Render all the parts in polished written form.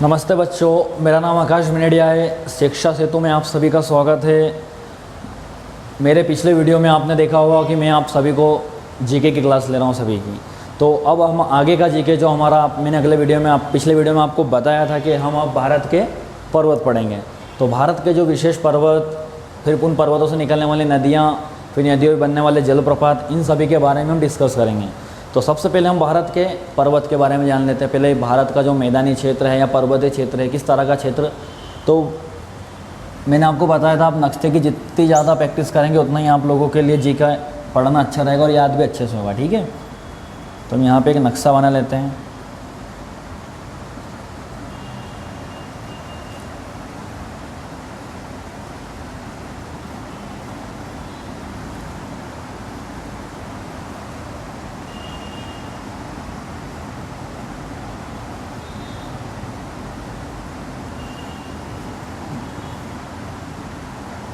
नमस्ते बच्चों, मेरा नाम आकाश मिनेडिया है। शिक्षा सेतु में आप सभी का स्वागत है। मेरे पिछले वीडियो में आपने देखा होगा कि मैं आप सभी को जीके की क्लास ले रहा हूँ सभी की। तो अब हम आगे का जीके जो हमारा मैंने अगले वीडियो में पिछले वीडियो में आपको बताया था कि हम अब भारत के पर्वत पढ़ेंगे। तो भारत के जो विशेष पर्वत, फिर उन पर्वतों से निकलने वाली नदियाँ, फिर नदियों में बनने वाले जलप्रपात, इन सभी के बारे में हम डिस्कस करेंगे। तो सबसे पहले हम भारत के पर्वत के बारे में जान लेते हैं। पहले भारत का जो मैदानी क्षेत्र है या पर्वतीय क्षेत्र है, किस तरह का क्षेत्र। तो मैंने आपको बताया था, आप नक्शे की जितनी ज़्यादा प्रैक्टिस करेंगे उतना ही आप लोगों के लिए जीके पढ़ना अच्छा रहेगा और याद भी अच्छे से होगा। ठीक है, तो हम यहाँ पे एक नक्शा बना लेते हैं।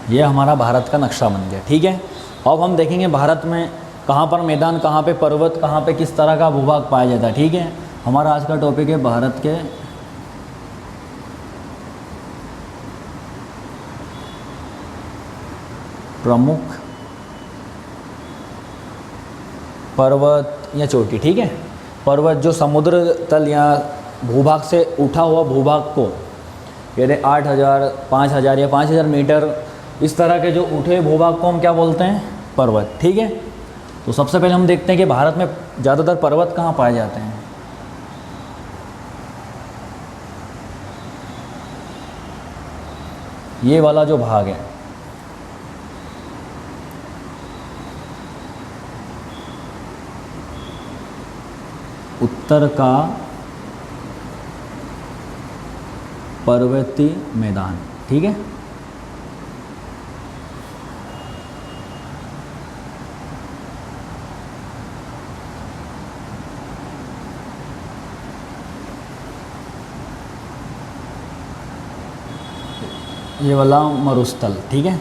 ये हमारा भारत का नक्शा बन गया। ठीक है, अब हम देखेंगे भारत में कहाँ पर मैदान, कहाँ पे पर्वत, कहाँ पे किस तरह का भूभाग पाया जाता है। ठीक है, हमारा आज का टॉपिक है भारत के प्रमुख पर्वत या चोटी। ठीक है, पर्वत जो समुद्र तल या भूभाग से उठा हुआ भूभाग को, यदि 8,000, 5,000 या 5,000 मीटर इस तरह के जो उठे भूभाग को हम क्या बोलते हैं, पर्वत। ठीक है, तो सबसे पहले हम देखते हैं कि भारत में ज़्यादातर पर्वत कहाँ पाए जाते हैं। ये वाला जो भाग है, उत्तर का पर्वतीय मैदान। ठीक है, ये वाला मरुस्थल। ठीक है,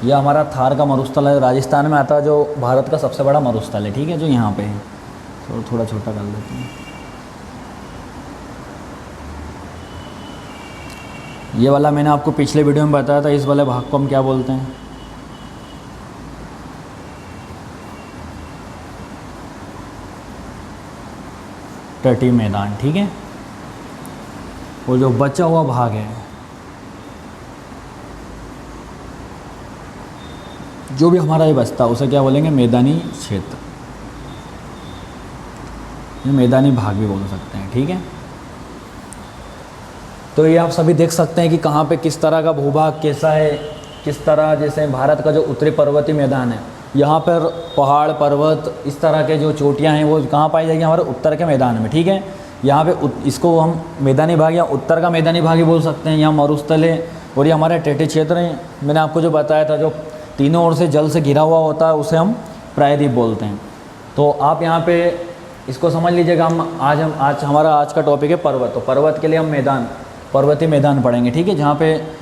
यह हमारा थार का मरुस्थल है, राजस्थान में आता है, जो भारत का सबसे बड़ा मरुस्थल है। ठीक है, जो यहाँ पे है। तो थोड़ा छोटा कर लेते हैं। ये वाला मैंने आपको पिछले वीडियो में बताया था, इस वाले भाग को हम क्या बोलते हैं, तटीय मैदान। ठीक है, और जो बचा हुआ भाग है, जो भी हमारा ये बचता है उसे क्या बोलेंगे, मैदानी क्षेत्र। ये मैदानी भाग भी बोल सकते हैं। ठीक है, तो ये आप सभी देख सकते हैं कि कहाँ पे किस तरह का भूभाग कैसा है, किस तरह। जैसे भारत का जो उत्तरी पर्वतीय मैदान है, यहाँ पर पहाड़, पर्वत, इस तरह के जो चोटियाँ हैं वो कहाँ पाई जाएगी, हमारे उत्तर के मैदान में। ठीक है, यहाँ पे इसको हम मैदानी भाग या उत्तर का मैदानी भाग ही बोल सकते हैं। यहाँ मरुस्थल है और ये हमारे तटीय क्षेत्र हैं। मैंने आपको जो बताया था, जो तीनों ओर से जल से घिरा हुआ होता है उसे हम प्रायद्वीप बोलते हैं। तो आप यहाँ पे इसको समझ लीजिएगा। आज हमारा आज का टॉपिक है पर्वत। तो पर्वत के लिए हम पर्वतीय मैदान पढ़ेंगे। ठीक है, जहाँ पे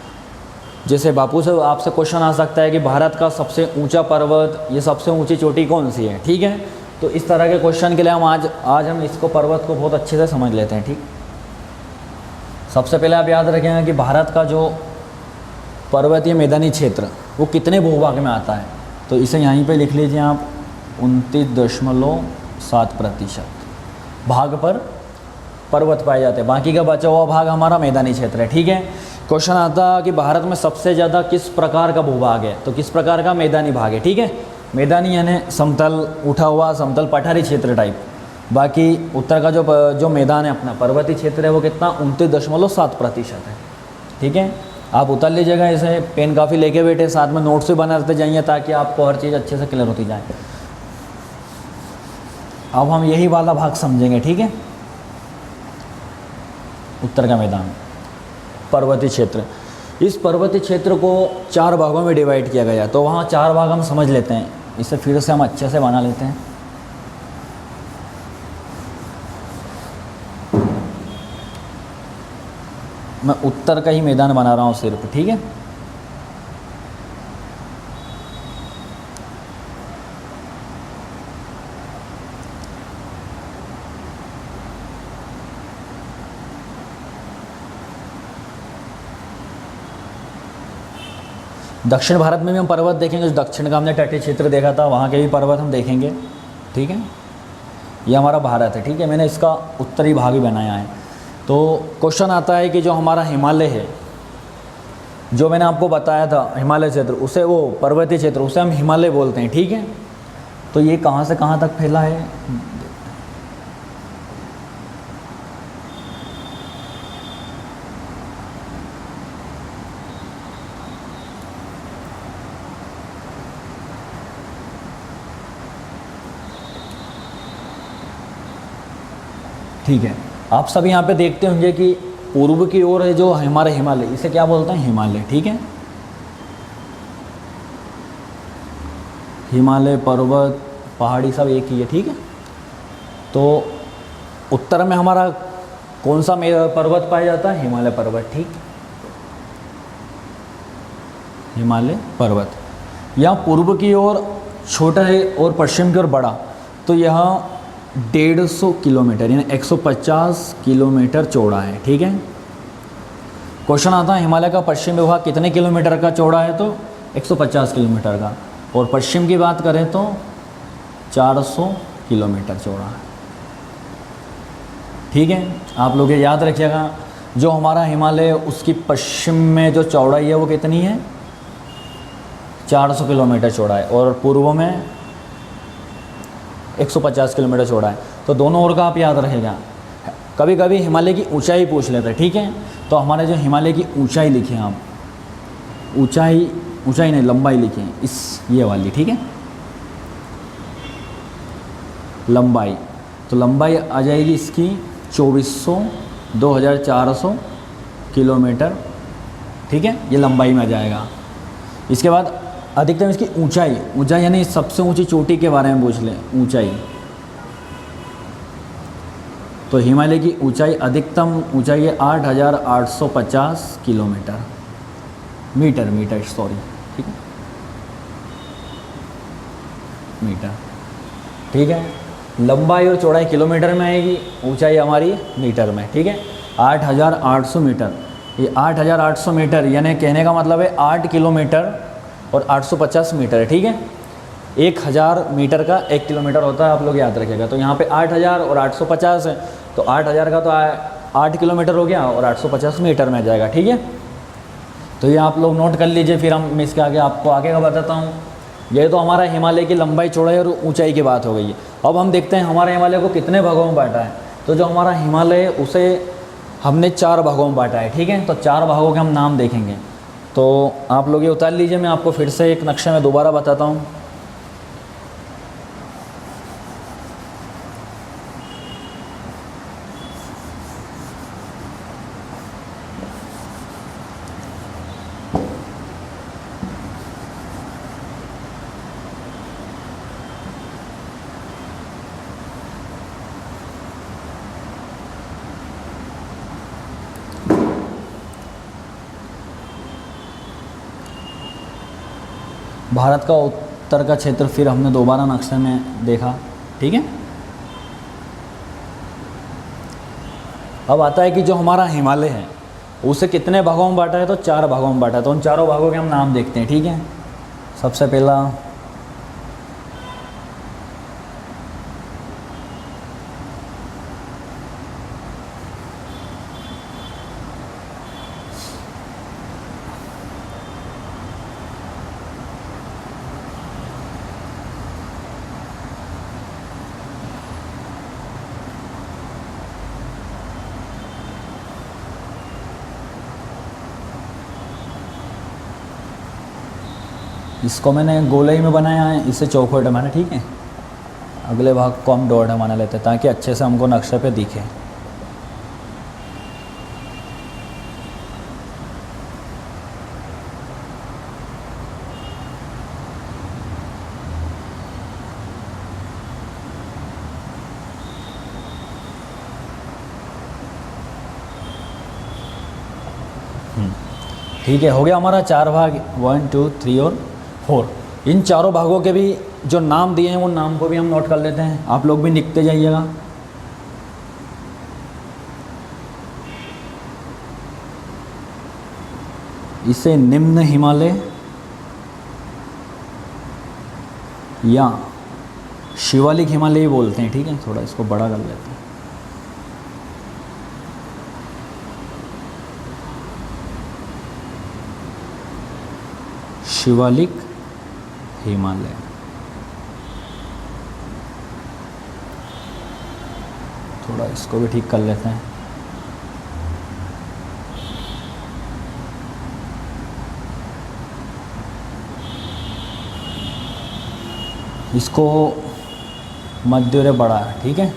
जैसे बापू से आपसे क्वेश्चन आ सकता है कि भारत का सबसे ऊंचा पर्वत, ये सबसे ऊंची चोटी कौन सी है। ठीक है, तो इस तरह के क्वेश्चन के लिए हम आज हम इसको पर्वत को बहुत अच्छे से समझ लेते हैं। ठीक, सबसे पहले आप याद रखेंगे कि भारत का जो पर्वतीय मैदानी क्षेत्र वो कितने भूभाग में आता है। तो इसे यहीं पे लिख लीजिए आप, 29.7% भाग पर पर्वत पाए जाते हैं। बाकी का बचा हुआ भाग हमारा मैदानी क्षेत्र है। ठीक है, क्वेश्चन आता है कि भारत में सबसे ज़्यादा किस प्रकार का भूभाग है, तो किस प्रकार का मैदानी भाग है। ठीक है, मैदानी यानी समतल, उठा हुआ समतल, पठारी क्षेत्र टाइप। बाकी उत्तर का जो मैदान है अपना पर्वतीय क्षेत्र है वो कितना, 29.7% है। ठीक है, आप उतर लीजिएगा इसे, पेन काफ़ी लेके बैठे, साथ में नोट्स भी बनाते जाइए ताकि आपको हर चीज़ अच्छे से क्लियर होती जाए। अब हम यही वाला भाग समझेंगे। ठीक है, उत्तर का मैदान, पर्वतीय क्षेत्र। इस पर्वतीय क्षेत्र को 4 भागों में डिवाइड किया गया। तो वहाँ 4 भाग हम समझ लेते हैं, इसे फिर से हम अच्छे से बना लेते हैं। मैं उत्तर का ही मैदान बना रहा हूँ सिर्फ। ठीक है, दक्षिण भारत में भी हम पर्वत देखेंगे, जो दक्षिण का हमने तटीय क्षेत्र देखा था वहाँ के भी पर्वत हम देखेंगे, ठीक है। ये हमारा भारत है, ठीक है। मैंने इसका उत्तरी भाग भी बनाया है। तो क्वेश्चन आता है कि जो हमारा हिमालय है, जो मैंने आपको बताया था हिमालय क्षेत्र, उसे वो पर्वतीय क्षेत्र उसे हम हिमालय बोलते हैं, ठीक है। तो ये कहाँ से कहाँ तक फैला है, ठीक है। आप सब यहाँ पे देखते होंगे कि पूर्व की ओर है जो हमारे हिमालय, इसे क्या बोलते हैं, हिमालय, ठीक है। हिमालय पर्वत पहाड़ी सब एक ही है, ठीक है। तो उत्तर में हमारा कौन सा पर्वत पाया जाता है, हिमालय पर्वत, ठीक। हिमालय पर्वत यहाँ पूर्व की ओर छोटा है और पश्चिम की ओर बड़ा। तो यहाँ 150 किलोमीटर यानी 150 किलोमीटर चौड़ा है, ठीक है। क्वेश्चन आता है हिमालय का पश्चिम विभाग कितने किलोमीटर का चौड़ा है, तो 150 किलोमीटर का, और पश्चिम की बात करें तो 400 किलोमीटर चौड़ा है, ठीक है। आप लोग ये याद रखिएगा, जो हमारा हिमालय उसकी पश्चिम में जो चौड़ाई है वो कितनी है, 400 किलोमीटर चौड़ा है, और पूर्व में 150 किलोमीटर चौड़ा है। तो दोनों ओर का आप याद रखेगा। कभी कभी हिमालय की ऊंचाई पूछ लेते हैं, ठीक है। तो हमारे जो हिमालय की ऊंचाई लिखे हैं आप, ऊंचाई नहीं लंबाई लिखे हैं, इस ये वाली, ठीक है, लंबाई। तो लंबाई आ जाएगी इसकी 2400 2400 किलोमीटर, ठीक है, ये लंबाई में आ जाएगा। इसके बाद अधिकतम इसकी ऊंचाई यानी सबसे ऊंची चोटी के बारे में पूछ लें, ऊंचाई। तो हिमालय की ऊंचाई, अधिकतम ऊंचाई है 8850 किलोमीटर, मीटर सॉरी, ठीक है, मीटर, ठीक है। लंबाई और चौड़ाई किलोमीटर में आएगी, ऊंचाई हमारी मीटर में, ठीक है। 8800 मीटर, ये 8800 मीटर यानी कहने का मतलब है 8 किलोमीटर और 850 मीटर है, ठीक है। 1000 मीटर का 1 किलोमीटर होता है, आप लोग याद रखिएगा। तो यहाँ पे 8000 और 850 है, तो 8000 का तो 8 किलोमीटर हो गया और 850 मीटर में आ जाएगा, ठीक है। तो ये आप लोग नोट कर लीजिए, फिर मैं इसके आगे आपको आगे का बताता हूँ। ये तो हमारा हिमालय की लंबाई चौड़ाई और ऊंचाई की बात हो गई है। अब हम देखते हैं हमारे हिमालय को कितने भागों में बांटा है। तो जो हमारा हिमालय है उसे हमने 4 भागों में बांटा है, ठीक है। तो 4 भागों के हम नाम देखेंगे। तो आप लोग ये उतार लीजिए, मैं आपको फिर से एक नक्शे में दोबारा बताता हूँ। भारत का उत्तर का क्षेत्र फिर हमने दोबारा नक्शे में देखा, ठीक है। अब आता है कि जो हमारा हिमालय है उसे कितने भागों में बांटा है, तो 4 भागों में बांटा है। तो उन चारों भागों के हम नाम देखते हैं, ठीक है। सबसे पहला इसको मैंने गोलाई में बनाया है, इसे चौखोट है मैंने, ठीक है। अगले भाग को हम डॉट माना लेते हैं ताकि अच्छे से हमको नक्शे पे दिखे। ठीक है, हो गया हमारा 4 भाग, 1 2 3 और 4। इन चारों भागों के भी जो नाम दिए हैं वो नाम को भी हम नोट कर लेते हैं, आप लोग भी लिखते जाइएगा। इसे निम्न हिमालय, या शिवालिक हिमालय बोलते हैं, ठीक है। थोड़ा इसको बड़ा कर लेते हैं। शिवालिक हिमालय। थोड़ा इसको भी ठीक कर लेते हैं। इसको मध्य रे बड़ा है, ठीक है।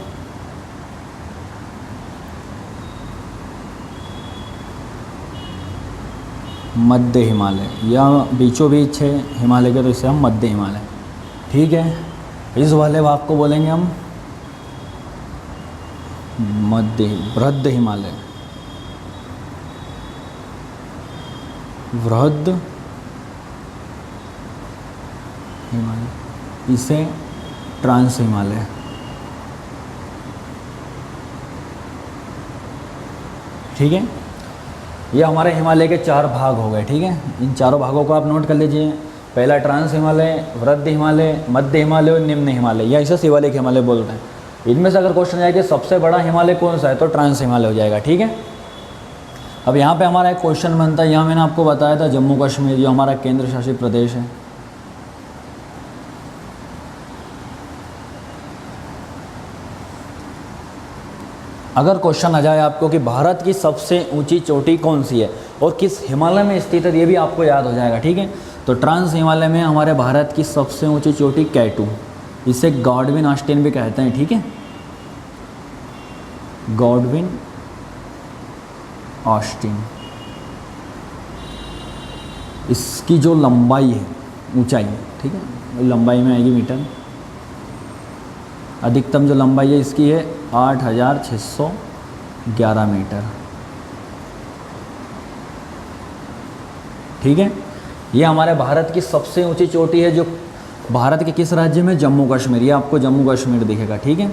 मध्य हिमालय या बीचों बीच है हिमालय के, तो इसे हम मध्य हिमालय, ठीक है। इस वाले भाग को बोलेंगे हम मध्य वृहद हिमालय, वृहद हिमालय, इसे ट्रांस हिमालय, ठीक है। ये हमारे हिमालय के 4 भाग हो गए, ठीक है। इन चारों भागों को आप नोट कर लीजिए। पहला ट्रांस हिमालय, वृहद हिमालय, मध्य हिमालय और निम्न हिमालय, या इसे शिवालिक हिमालय बोलते हैं। इनमें से अगर क्वेश्चन आए कि सबसे बड़ा हिमालय कौन सा है, तो ट्रांस हिमालय हो जाएगा, ठीक है। अब यहाँ पे हमारा एक क्वेश्चन बनता है, यहाँ मैंने आपको बताया था जम्मू कश्मीर जो हमारा केंद्र शासित प्रदेश है। अगर क्वेश्चन आ जाए आपको कि भारत की सबसे ऊंची चोटी कौन सी है और किस हिमालय में स्थित है, ये भी आपको याद हो जाएगा, ठीक है। तो ट्रांस हिमालय में हमारे भारत की सबसे ऊंची चोटी K2, इसे गॉडविन ऑस्टिन भी कहते हैं, ठीक है। Godwin Austen. इसकी जो लंबाई है, ऊंचाई, ठीक है, लंबाई में आएगी मीटर। अधिकतम जो लंबाई है इसकी है 8611 मीटर, ठीक है। ये हमारे भारत की सबसे ऊंची चोटी है, जो भारत के किस राज्य में, जम्मू कश्मीर। ये आपको जम्मू कश्मीर दिखेगा, ठीक है।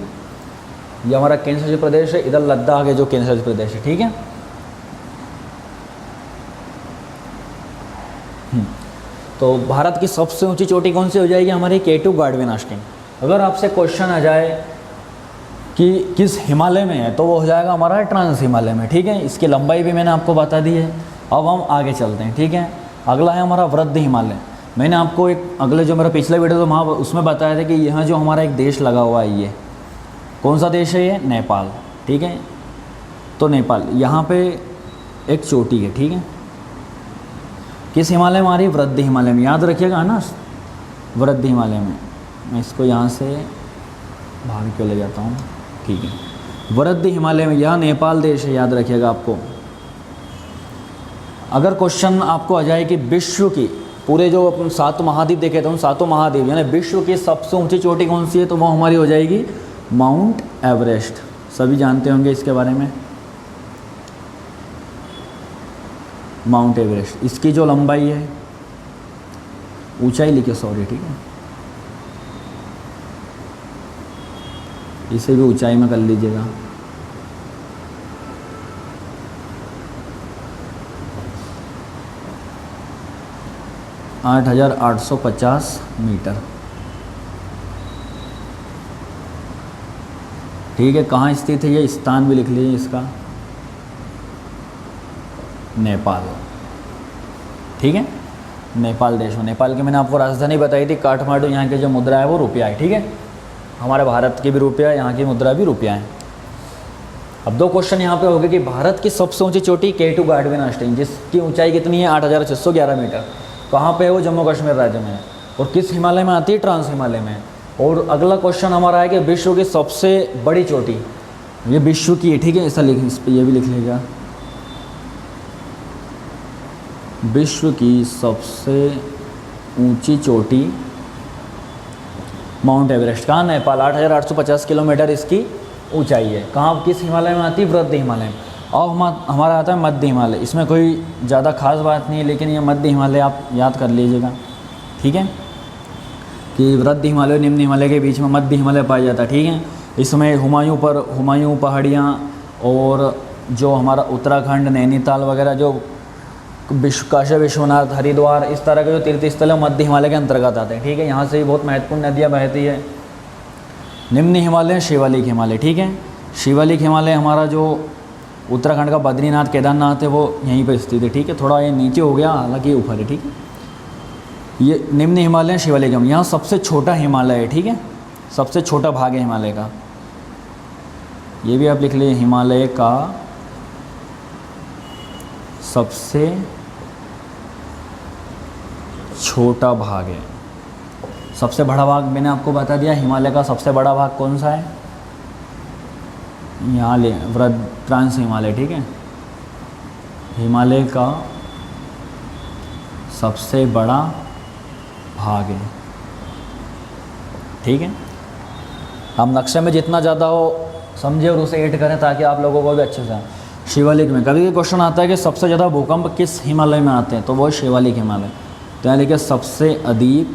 ये हमारा केंद्र शासित प्रदेश है, इधर लद्दाख है जो केंद्र शासित प्रदेश है, ठीक है। तो भारत की सबसे ऊंची चोटी कौन सी हो जाएगी, हमारी K2 गॉडविन ऑस्टिन। अगर आपसे क्वेश्चन आ जाए कि किस हिमालय में है, तो वो हो जाएगा हमारा ट्रांस हिमालय में, ठीक है। इसकी लंबाई भी मैंने आपको बता दी है। अब हम आगे चलते हैं, ठीक है। अगला है हमारा वृहद हिमालय। मैंने आपको एक अगले जो मेरा पिछला वीडियो था वहाँ उसमें बताया था कि यहाँ जो हमारा एक देश लगा हुआ है, ये कौन सा देश है, ये नेपाल, ठीक है। तो नेपाल, यहाँ पे एक चोटी है, ठीक है। किस हिमालय में आ रही है, वृहद हिमालय में, याद रखिएगा ना, वृहद हिमालय में। मैं इसको यहाँ से बाहर क्यों ले जाता हूँ, ठीक है। वृहद हिमालय में, यह नेपाल देश है, याद रखिएगा आपको। अगर क्वेश्चन आपको आ जाए कि विश्व की, पूरे जो अपन 7 महाद्वीप देखे थे, उन 7 महाद्वीप यानी विश्व की सबसे ऊंची चोटी कौन सी है, तो वो हमारी हो जाएगी माउंट एवरेस्ट। सभी जानते होंगे इसके बारे में, माउंट एवरेस्ट। इसकी जो लंबाई है, ऊंचाई लिखे, सॉरी, ठीक है, इसे भी ऊंचाई में कर लीजिएगा। आठ 8,850 मीटर, ठीक है। कहाँ स्थित है, ये स्थान भी लिख लीजिए इसका, नेपाल, ठीक है। नेपाल देश हो, नेपाल की मैंने आपको राजधानी बताई थी काठमांडू। यहाँ की जो मुद्रा है वो रुपया है, ठीक है। हमारे भारत की भी रुपया, यहाँ की मुद्रा भी रुपया है। अब 2 क्वेश्चन यहाँ पे हो गए कि भारत की सबसे ऊंची चोटी K2 गॉडविन ऑस्टिन, जिसकी ऊंचाई कितनी है, 8,611 मीटर। कहाँ पे है वो, जम्मू कश्मीर राज्य में है। और किस हिमालय में आती है, ट्रांस हिमालय में। और अगला क्वेश्चन हमारा है कि विश्व की सबसे बड़ी चोटी, ये विश्व की है, ठीक है। ऐसा लिख, इस पर ये भी लिख लेगा, विश्व की सबसे ऊंची चोटी माउंट एवरेस्ट। कहाँ, नेपाल, 8,850 किलोमीटर इसकी ऊंचाई है। कहाँ, किस हिमालय में आती है, वृहद हिमालय में। और हमारा आता है मध्य हिमालय। इसमें कोई ज़्यादा खास बात नहीं है, लेकिन ये मध्य हिमालय आप याद कर लीजिएगा, ठीक है, कि वृहद हिमालय और निम्न हिमालय के बीच में मध्य हिमालय पाया जाता है, ठीक है। इसमें हुमायूं पहाड़ियाँ और जो हमारा उत्तराखंड, नैनीताल वगैरह जो काशी विश्वनाथ, हरिद्वार, इस तरह के जो तीर्थ स्थल है मध्य हिमालय के अंतर्गत आते हैं, ठीक है। यहाँ से भी बहुत महत्वपूर्ण नदियाँ बहती है। निम्न हिमालय, शिवालिक हिमालय, ठीक है। शिवालिक हिमालय हमारा जो उत्तराखंड का बद्रीनाथ, केदारनाथ है वो यहीं पर स्थित है, ठीक है। थोड़ा ये नीचे हो गया, हालांकि ऊपर है, ठीक है। ये निम्न हिमालय, शिवालिक हिमालय, यहाँ सबसे छोटा हिमालय है, ठीक है। सबसे छोटा भाग है हिमालय का, ये भी आप लिख लीजिए, हिमालय का सबसे छोटा भाग है। सबसे बड़ा भाग मैंने आपको बता दिया, हिमालय का सबसे बड़ा भाग कौन सा है, यहाँ ले ट्रांस हिमालय, ठीक है। हिमालय का सबसे बड़ा भाग है, ठीक है। हम नक्शे में जितना ज़्यादा हो समझे और उसे ऐड करें ताकि आप लोगों को भी अच्छे से। शिवालिक में कभी क्वेश्चन आता है कि सबसे ज़्यादा भूकंप किस हिमालय में आते हैं, तो वो शिवालिक हिमालय। तो यहाँ लिखिए सबसे अधिक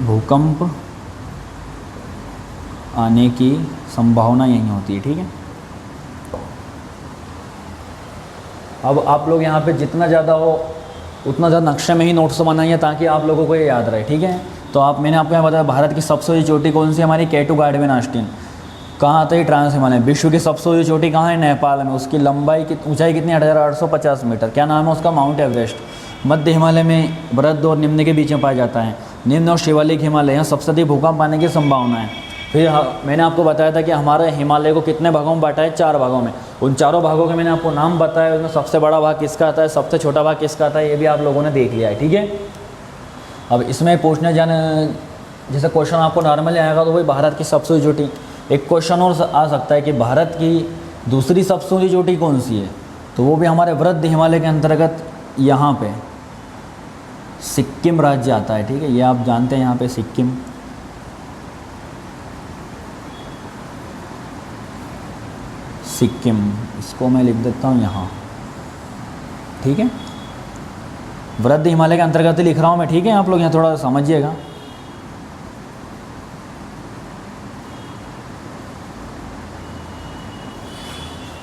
भूकंप आने की संभावना यही होती है, ठीक है। अब आप लोग यहाँ पे जितना ज़्यादा हो उतना ज़्यादा नक्शे में ही नोट्स बनाइए ताकि आप लोगों को ये याद रहे, ठीक है। तो आप मैंने आपको यहाँ बताया भारत की सबसे ऊंची चोटी कौन सी, हमारी केटू गार्डवेन आस्टीन। कहाँ आता है, ट्रांस हिमालय। विश्व की सबसे ऊंची चोटी कहाँ है, नेपाल में। उसकी लंबाई की ऊंचाई कितनी, 8,850 मीटर। क्या नाम है उसका, माउंट एवरेस्ट। मध्य हिमालय में वृद्ध और निम्न के बीच में पाया जाता है। निम्न और शिवालिक हिमालय, यहाँ सबसे अधिक भूकंप आने की संभावना है। फिर मैंने आपको बताया था कि हमारे हिमालय को कितने भागों में बांटा है, 4 भागों में। उन चारों भागों के मैंने आपको नाम बताया, उसमें सबसे बड़ा भाग किसका आता है, सबसे छोटा भाग किसका आता है, ये भी आप लोगों ने देख लिया है, ठीक है। अब इसमें पूछने जाने जैसे क्वेश्चन आपको नॉर्मली आएगा तो वही भारत की सबसे ऊंची चोटी। एक क्वेश्चन और आ सकता है कि भारत की दूसरी सबसे ऊंची चोटी कौन सी है, तो वो भी हमारे वृद्ध हिमालय के अंतर्गत यहाँ पे सिक्किम राज्य आता है, ठीक है। ये आप जानते हैं, यहाँ पे सिक्किम, सिक्किम, इसको मैं लिख देता हूँ यहाँ, ठीक है। वृद्ध हिमालय के अंतर्गत ही लिख रहा हूँ मैं, ठीक है। आप लोग यहाँ थोड़ा समझिएगा।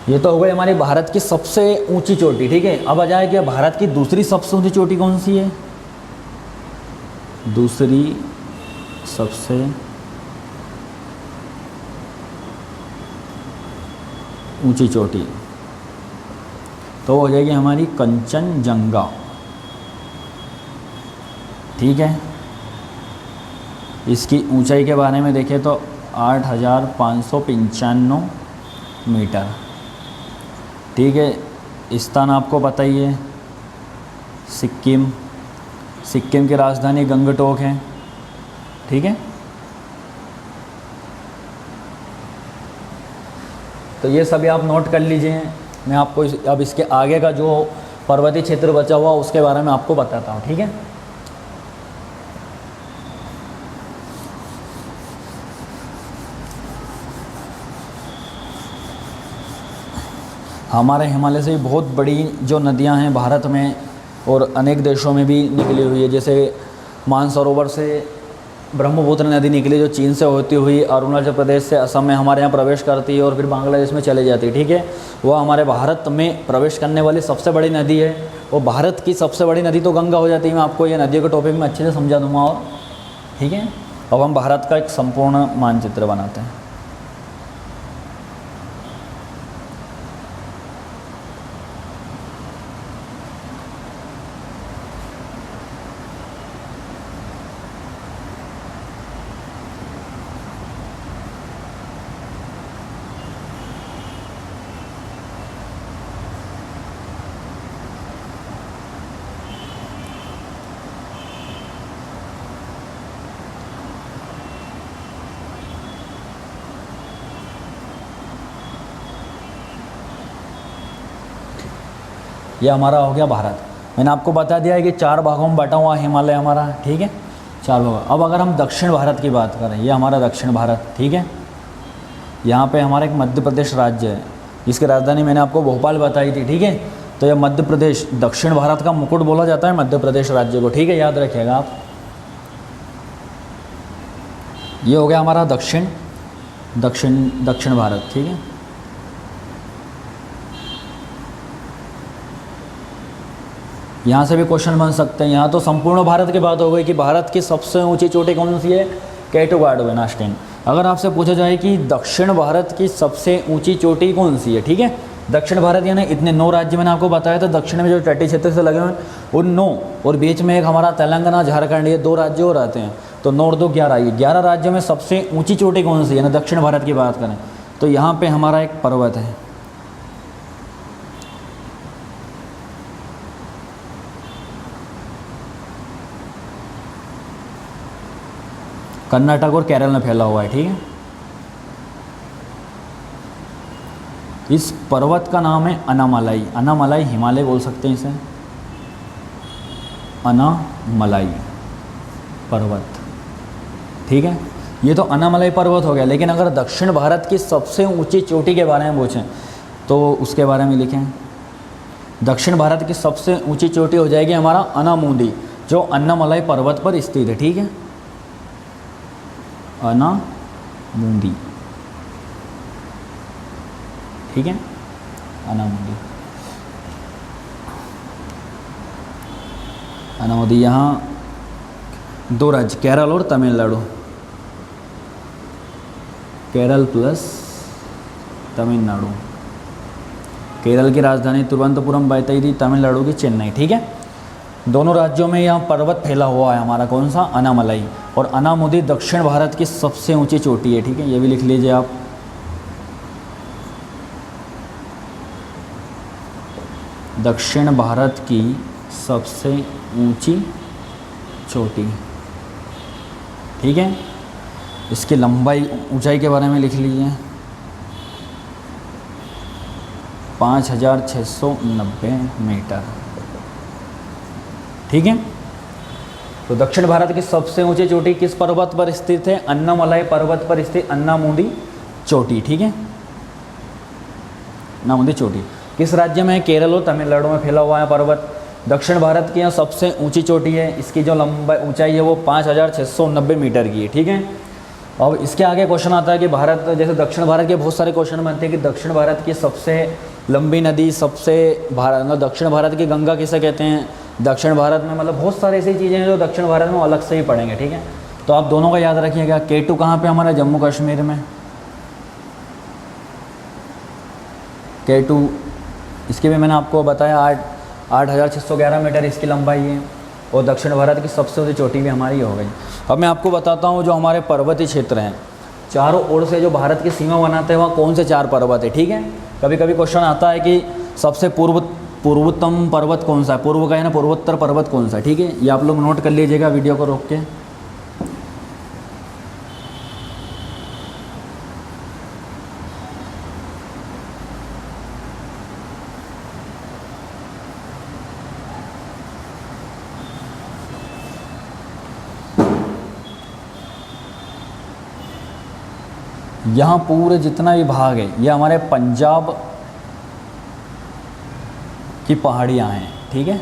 ये तो हो गई हमारी भारत की सबसे ऊंची चोटी, ठीक है। अब आ जाए कि भारत की दूसरी सबसे ऊंची चोटी कौन सी है, दूसरी सबसे ऊंची चोटी तो हो जाएगी हमारी कंचनजंगा, ठीक है। इसकी ऊंचाई के बारे में देखें तो 8,595 मीटर, ठीक है। स्थान आपको पता ही है, सिक्किम। सिक्किम की राजधानी गंगटोक है, ठीक है। तो ये सभी आप नोट कर लीजिए। मैं आपको अब इसके आगे का जो पर्वतीय क्षेत्र बचा हुआ उसके बारे में आपको बताता हूँ, ठीक है। हमारे हिमालय से बहुत बड़ी जो नदियां हैं भारत में और अनेक देशों में भी निकली हुई है। जैसे मानसरोवर से ब्रह्मपुत्र नदी निकली जो चीन से होती हुई अरुणाचल प्रदेश से असम में हमारे यहाँ प्रवेश करती है और फिर बांग्लादेश में चले जाती है, ठीक है। वो हमारे भारत में प्रवेश करने वाली सबसे बड़ी नदी है। वो भारत की सबसे बड़ी नदी तो गंगा हो जाती है। मैं आपको ये नदियों के टॉपिक में अच्छे से समझा दूँगा, और ठीक है। अब हम भारत का एक संपूर्ण मानचित्र बनाते हैं। ये हमारा हो गया भारत। मैंने आपको बता दिया है कि 4 भागों में बटा हुआ हिमालय हमारा, ठीक है, 4 भाग। अब अगर हम दक्षिण भारत की बात करें, ये हमारा दक्षिण भारत, ठीक है। यहाँ पे हमारा एक मध्य प्रदेश राज्य है, इसकी राजधानी मैंने आपको भोपाल बताई थी, ठीक है। तो ये मध्य प्रदेश, दक्षिण भारत का मुकुट बोला जाता है मध्य प्रदेश राज्य को, ठीक है, याद रखिएगा आप। ये हो गया हमारा दक्षिण भारत, ठीक है। यहाँ से भी क्वेश्चन बन सकते हैं। यहाँ तो संपूर्ण भारत की बात हो गई कि भारत की सबसे ऊंची चोटी कौन सी है, K2 गार्डवेनास्टेन। अगर आपसे पूछा जाए कि दक्षिण भारत की सबसे ऊंची चोटी कौन सी है, ठीक है, दक्षिण भारत यानी इतने 9 राज्य मैंने आपको बताया था, दक्षिण में जो तटीय क्षेत्र से लगे हुए हैं उन 9, और बीच में एक हमारा तेलंगाना झारखंड, ये 2 राज्य और आते हैं, तो 9 और 2 11, ये 11 राज्यों में सबसे ऊंची चोटी कौन सी है ना, दक्षिण भारत की बात करें तो यहाँ पे हमारा एक पर्वत है, कर्नाटक और केरल में फैला हुआ है, ठीक है। इस पर्वत का नाम है अनामलाई। अनामलाई हिमालय बोल सकते हैं इसे, अनामलाई पर्वत, ठीक है। ये तो अनामलाई पर्वत हो गया, लेकिन अगर दक्षिण भारत की सबसे ऊंची चोटी के बारे में पूछें तो उसके बारे में लिखें। दक्षिण भारत की सबसे ऊंची चोटी हो जाएगी हमारा अनामुदी, जो अन्नामलाई पर्वत पर स्थित है, ठीक है, अनामुदी, ठीक है, अनामुदी। अनामुदी यहाँ 2 राज्य, केरल और तमिलनाडु, केरल प्लस तमिलनाडु। केरल की राजधानी तिरुवनंतपुरम बताई थी, तमिलनाडु की चेन्नई, ठीक है। दोनों राज्यों में यहाँ पर्वत फैला हुआ है हमारा, कौन सा, अनामलाई। और अनामुदी दक्षिण भारत की सबसे ऊंची चोटी है, ठीक है, ये भी लिख लीजिए आप। दक्षिण भारत की सबसे ऊंची चोटी, ठीक है। इसकी लंबाई ऊंचाई के बारे में लिख लीजिए, 5690 मीटर, ठीक है। तो दक्षिण भारत की सबसे ऊंची चोटी किस पर्वत पर स्थित है, अन्नामलाई पर्वत पर स्थित अन्नामुदी चोटी, ठीक है, अन्नामुदी चोटी। किस राज्य में है, केरल और तमिलनाडु में फैला हुआ है पर्वत। दक्षिण भारत की यहाँ सबसे ऊंची चोटी है, इसकी जो लंबाई ऊंचाई है वो 5690 मीटर की है, ठीक है। अब इसके आगे क्वेश्चन आता है कि भारत, जैसे दक्षिण भारत के बहुत सारे क्वेश्चन बनते हैं कि दक्षिण भारत की सबसे लंबी नदी, दक्षिण भारत की गंगा किसे कहते हैं, दक्षिण भारत में, मतलब बहुत सारी ऐसी चीज़ें हैं जो दक्षिण भारत में अलग से ही पढ़ेंगे, ठीक है। तो आप दोनों का याद रखिएगा। K2 कहाँ पे, हमारा जम्मू कश्मीर में, K2, इसके भी मैंने आपको बताया 8611 मीटर इसकी लंबाई है, और दक्षिण भारत की सबसे ऊंची चोटी भी हमारी हो गई। अब मैं आपको बताता हूँ जो हमारे पर्वतीय क्षेत्र हैं, चारों ओर से जो भारत की सीमा बनाते हैं वहाँ कौन से 4 पर्वत है, ठीक है। कभी कभी क्वेश्चन आता है कि सबसे पूर्वोत्तम पर्वत कौन सा है, पूर्व का है ना, पूर्वोत्तर पर्वत कौन सा है, ठीक है। ये आप लोग नोट कर लीजिएगा वीडियो को रोक के। यहाँ पूरे जितना भी भाग है ये हमारे पंजाब की पहाड़ियाँ हैं, ठीक है।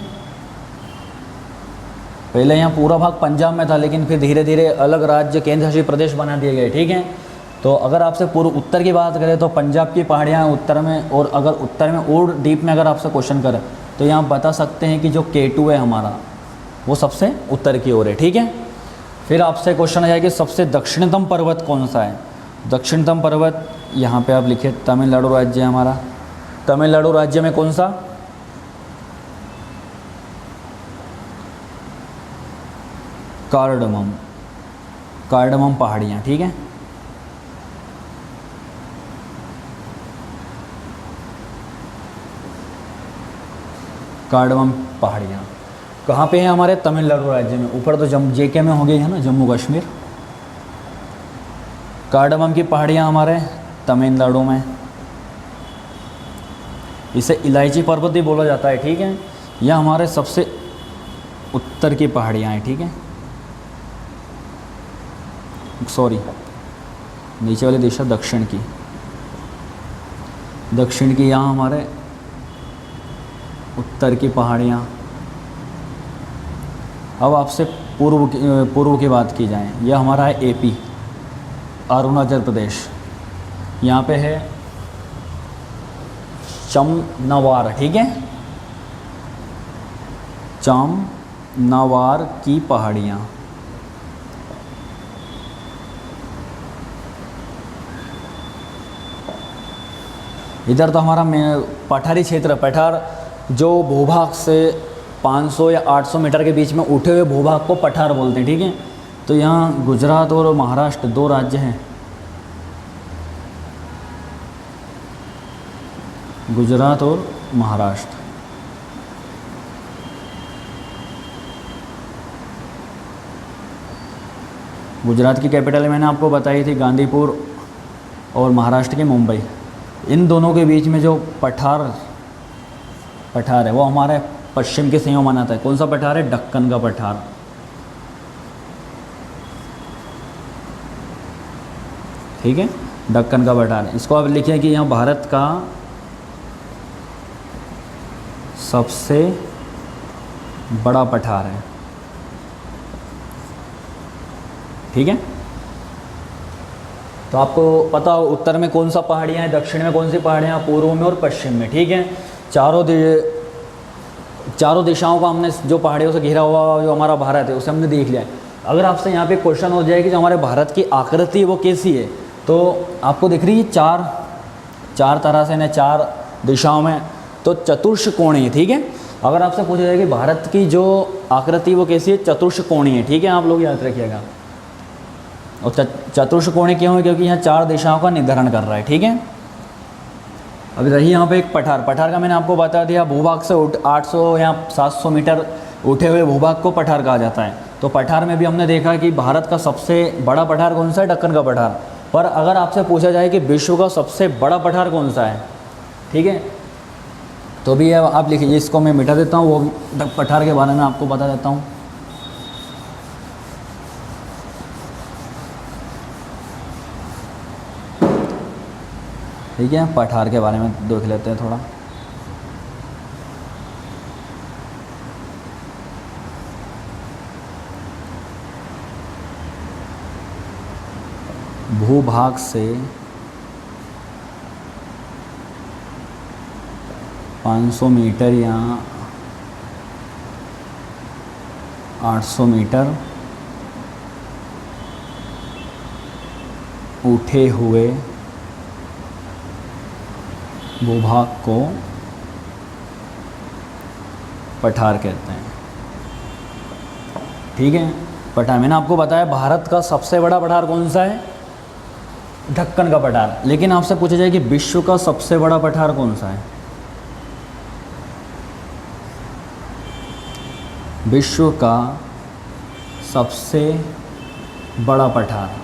पहले यहाँ पूरा भाग पंजाब में था, लेकिन फिर धीरे धीरे अलग राज्य, केंद्र शासित प्रदेश बना दिए गए, ठीक है। तो अगर आपसे पूर्व उत्तर की बात करें तो पंजाब की पहाड़ियाँ उत्तर में, और अगर उत्तर में और डीप में अगर आपसे क्वेश्चन करें तो यहाँ बता सकते हैं कि जो K2 है हमारा वो सबसे उत्तर की ओर है, ठीक है। फिर आपसे क्वेश्चन आ जाएगा कि सबसे दक्षिणतम पर्वत कौन सा है। दक्षिणतम पर्वत यहाँ पे आप लिखे, तमिलनाडु राज्य है हमारा। तमिलनाडु राज्य में कौन सा, कार्डमम, कार्डमम पहाड़ियाँ, ठीक है। कार्डमम पहाड़ियाँ कहाँ पे है, हमारे तमिलनाडु राज्य में। ऊपर तो JK में हो गई है ना, जम्मू कश्मीर। कार्डमम की पहाड़ियाँ हमारे तमिलनाडु में। इसे इलायची पर्वत भी बोला जाता है, ठीक है। यह हमारे सबसे उत्तर की पहाड़ियाँ हैं, ठीक है। सॉरी, नीचे वाली दिशा दक्षिण की, दक्षिण की यहाँ हमारे उत्तर की पहाड़ियाँ। अब आपसे पूर्व की बात की जाए, यह हमारा है AP, अरुणाचल प्रदेश। यहाँ पे है चमनवार, ठीक है, चमनावार की पहाड़ियाँ। इधर तो हमारा पठारी क्षेत्र, पठार जो भूभाग से 500 या 800 मीटर के बीच में उठे हुए भूभाग को पठार बोलते हैं, ठीक है। तो यहाँ गुजरात और महाराष्ट्र दो राज्य हैं, गुजरात और महाराष्ट्र। गुजरात की कैपिटल मैंने आपको बताई थी गांधीपुर और महाराष्ट्र की मुंबई। इन दोनों के बीच में जो पठार है वो हमारे पश्चिम की सीमा बनाता है। कौन सा पठार है? दक्कन का पठार, ठीक है, दक्कन का पठार। इसको आप लिखिए कि यहाँ भारत का सबसे बड़ा पठार है, ठीक है। तो आपको पता हो उत्तर में कौन सा पहाड़ियाँ हैं, दक्षिण में कौन सी पहाड़ियाँ, पूर्व में और पश्चिम में, ठीक है। चारों दिशाओं का हमने जो पहाड़ियों से घिरा हुआ जो हमारा भारत है उसे हमने देख लिया है। अगर आपसे यहाँ पे क्वेश्चन हो जाए कि जो हमारे भारत की आकृति वो कैसी है, तो आपको दिख रही है चार तरह से ना, चार दिशाओं में, तो चतुष्कोणीय है, ठीक है। अगर आपसे पूछा जाए कि भारत की जो आकृति वो कैसी है, चतुष्कोणीय है, ठीक है, आप लोग याद रखिएगा। और चतुष्कोणीय क्यों है? क्योंकि यहाँ चार दिशाओं का निर्धारण कर रहा है, ठीक है। अभी रही यहाँ पे एक पठार का मैंने आपको बता दिया, भूभाग से 800 या 700 मीटर उठे हुए भूभाग को पठार कहा जाता है। तो पठार में भी हमने देखा कि भारत का सबसे बड़ा पठार कौन सा है? दक्कन का पठार। पर अगर आपसे पूछा जाए कि विश्व का सबसे बड़ा पठार कौन सा है, ठीक है, तो भी आप लिखिए। इसको मैं मिटा देता हूँ, वो पठार के बारे में आपको बता देता हूँ। ठीक है, पठार के बारे में देख लेते हैं थोड़ा। भूभाग से 500 मीटर या 800 मीटर उठे हुए भूभाग को पठार कहते हैं, ठीक है। पठार मैंने आपको बताया भारत का सबसे बड़ा पठार कौन सा है? दक्कन का पठार। लेकिन आपसे पूछा जाए कि विश्व का सबसे बड़ा पठार कौन सा है? विश्व का सबसे बड़ा पठार,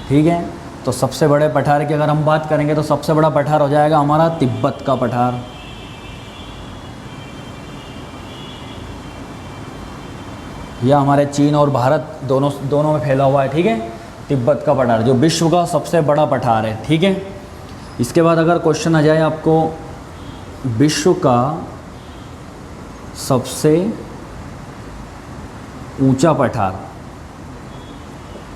ठीक है। तो सबसे बड़े पठार की अगर हम बात करेंगे तो सबसे बड़ा पठार हो जाएगा हमारा तिब्बत का पठार। यह हमारे चीन और भारत दोनों में फैला हुआ है, ठीक है, तिब्बत का पठार जो विश्व का सबसे बड़ा पठार है, ठीक है। इसके बाद अगर क्वेश्चन आ जाए आपको विश्व का सबसे ऊंचा पठार,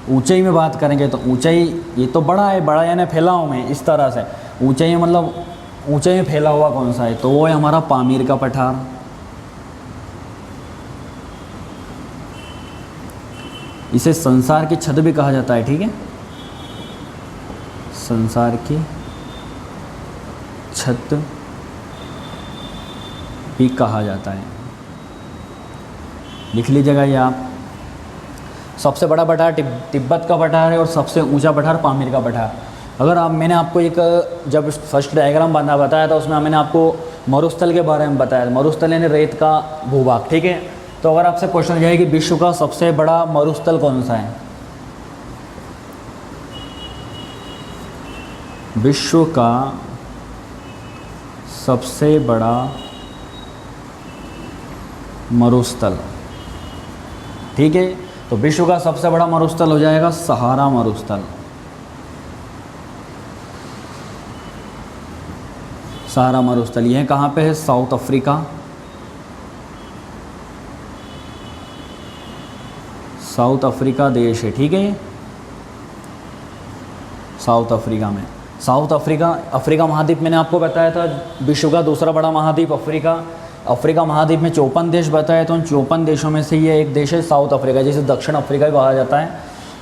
ऊंचाई में बात करेंगे तो ऊंचाई ये तो बड़ा है, बड़ा यानी फैलाव में, इस तरह से ऊंचाई मतलब ऊंचाई में फैला हुआ कौन सा है, तो वो है हमारा पामीर का पठार। इसे संसार की छत भी कहा जाता है, ठीक है, संसार की छत भी कहा जाता है। लिख लीजिएगा ये आप। सबसे बड़ा पठार तिब्बत का पठार है और सबसे ऊंचा पठार पामीर का पठार। अगर मैंने आपको एक जब फर्स्ट डायग्राम बताया था उसमें मैंने आपको मरुस्थल के बारे में बताया, मरुस्थल यानी रेत का भूभाग, ठीक है। तो अगर आपसे क्वेश्चन जाए कि विश्व का सबसे बड़ा मरुस्थल कौन सा है, विश्व का सबसे बड़ा मरुस्थल, ठीक है, तो विश्व का सबसे बड़ा मरुस्थल हो जाएगा सहारा मरुस्थल। सहारा मरुस्थल यह कहाँ पे है? साउथ अफ्रीका, साउथ अफ्रीका देश है, ठीक है, साउथ अफ्रीका में। साउथ अफ्रीका महाद्वीप मैंने आपको बताया था विश्व का दूसरा बड़ा महाद्वीप अफ्रीका, अफ्रीका महाद्वीप में 54 देश बताए, तो उन 54 देशों में से ये एक देश है साउथ अफ्रीका, जिसे दक्षिण अफ्रीका भी कहा जाता है।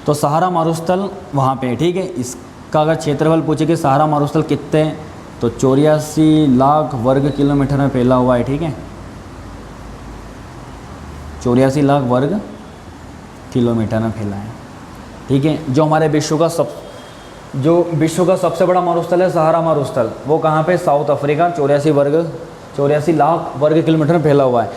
तो सहारा मरुस्थल वहाँ पे है, ठीक है। इसका अगर क्षेत्रफल पूछे कि सहारा मरुस्थल कितने, तो 84 लाख वर्ग किलोमीटर में फैला हुआ है, ठीक है। 84 लाख वर्ग किलोमीटर में फैला है, ठीक है। जो हमारे विश्व का सबसे बड़ा मरुस्थल है सहारा मरुस्थल, वो कहाँ पे, साउथ अफ्रीका, 84 लाख वर्ग किलोमीटर में फैला हुआ है।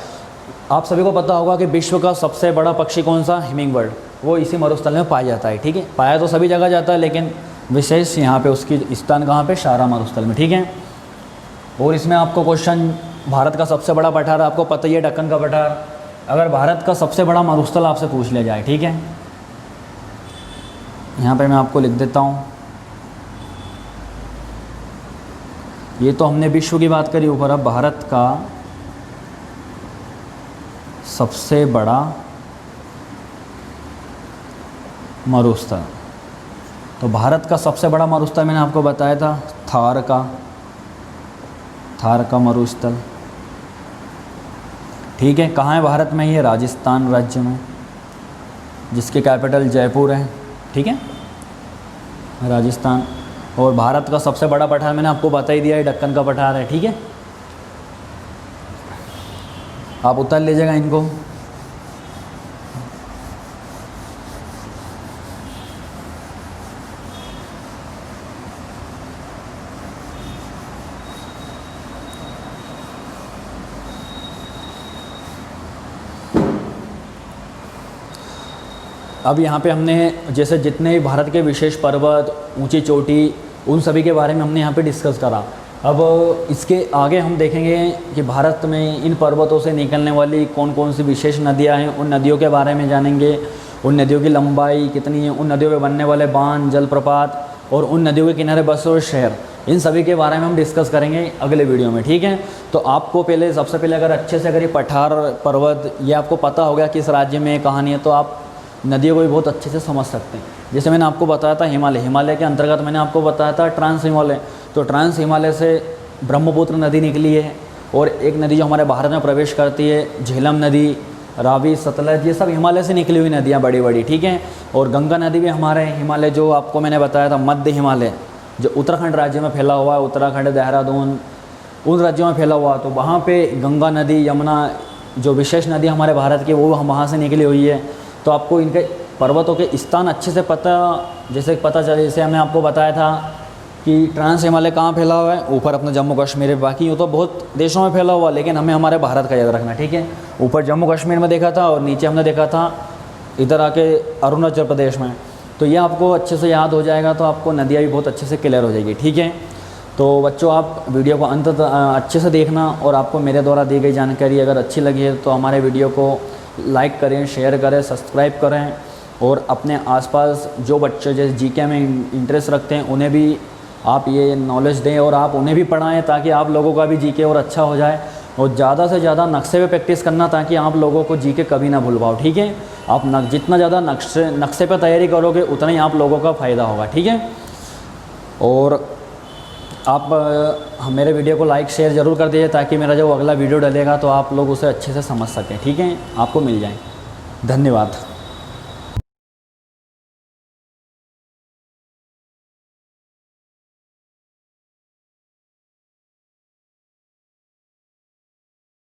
आप सभी को पता होगा कि विश्व का सबसे बड़ा पक्षी कौन सा, हिमिंग बर्ड, वो इसी मरुस्थल में पाया जाता है, ठीक है। पाया तो सभी जगह जाता है, लेकिन विशेष यहाँ पे उसकी स्थान कहाँ पे, सहारा मरुस्थल में, ठीक है। और इसमें आपको क्वेश्चन, भारत का सबसे बड़ा पठार आपको पता ही है, दक्कन का पठार। अगर भारत का सबसे बड़ा मरुस्थल आपसे पूछ लिया जाए, ठीक है, यहाँ पे मैं आपको लिख देता हूँ। ये तो हमने विश्व की बात करी ऊपर, अब भारत का सबसे बड़ा मरुस्थल, तो भारत का सबसे बड़ा मरुस्थल मैंने आपको बताया था थार का मरुस्थल, ठीक है। कहाँ है भारत में, ये राजस्थान राज्य में, जिसकी कैपिटल जयपुर है, ठीक है, राजस्थान। और भारत का सबसे बड़ा पठार मैंने आपको बता ही दिया है, दक्कन का पठार है, ठीक है। आप उतार लीजिएगा इनको। अब यहाँ पे हमने जैसे जितने भी भारत के विशेष पर्वत, ऊंची चोटी, उन सभी के बारे में हमने यहाँ पे डिस्कस करा। अब इसके आगे हम देखेंगे कि भारत में इन पर्वतों से निकलने वाली कौन कौन सी विशेष नदियाँ हैं, उन नदियों के बारे में जानेंगे, उन नदियों की लंबाई कितनी है, उन नदियों में बनने वाले बांध, जलप्रपात, और उन नदियों के किनारे बसे हुए शहर, इन सभी के बारे में हम डिस्कस करेंगे अगले वीडियो में, ठीक है। तो आपको सबसे पहले अगर अच्छे से अगर ये पठार पर्वत ये आपको पता हो गया किस राज्य में कहानी है, तो आप नदियों को भी बहुत अच्छे से समझ सकते हैं। जैसे मैंने आपको बताया था हिमालय के अंतर्गत मैंने आपको बताया था ट्रांस हिमालय, तो ट्रांस हिमालय से ब्रह्मपुत्र नदी निकली है, और एक नदी जो हमारे भारत में प्रवेश करती है झेलम नदी, रावी, सतलज, ये सब हिमालय से निकली हुई नदियाँ बड़ी बड़ी, ठीक है। और गंगा नदी भी हमारे हिमालय, जो आपको मैंने बताया था मध्य हिमालय, जो उत्तराखंड राज्य में फैला हुआ है, उत्तराखंड, देहरादून, उन राज्यों में फैला हुआ, तो वहाँ पे गंगा नदी, यमुना, जो विशेष नदी हमारे भारत की, वो वहाँ से निकली हुई है। तो आपको इनके पर्वतों के स्थान अच्छे से जैसे पता चले, जैसे हमने आपको बताया था कि ट्रांस हिमालय कहाँ फैला हुआ है, ऊपर अपना जम्मू कश्मीर है, बाकी यूँ तो बहुत देशों में फैला हुआ, लेकिन हमें हमारे भारत का याद रखना, ठीक है। ऊपर जम्मू कश्मीर में देखा था, और नीचे हमने देखा था इधर आके अरुणाचल प्रदेश में। तो ये आपको अच्छे से याद हो जाएगा, तो आपको नदियाँ भी बहुत अच्छे से क्लियर हो जाएगी, ठीक है। तो बच्चों, आप वीडियो को अंत अच्छे से देखना, और आपको मेरे द्वारा दी गई जानकारी अगर अच्छी लगी है तो हमारे वीडियो को लाइक करें, शेयर करें, सब्सक्राइब करें, और अपने आसपास जो बच्चे जैसे जीके में इंटरेस्ट रखते हैं उन्हें भी आप ये नॉलेज दें, और आप उन्हें भी पढ़ाएं, ताकि आप लोगों का भी जीके और अच्छा हो जाए। और ज़्यादा से ज़्यादा नक्शे पे प्रैक्टिस करना, ताकि आप लोगों को जीके कभी ना भूल पाओ, ठीक है। आप जितना ज़्यादा नक्शे पे तैयारी करोगे उतना ही आप लोगों का फ़ायदा होगा, ठीक है। और आप मेरे वीडियो को लाइक शेयर ज़रूर कर दीजिए, ताकि मेरा जो अगला वीडियो डलेगा तो आप लोग उसे अच्छे से समझ सकें, ठीक है, आपको मिल जाए। धन्यवाद।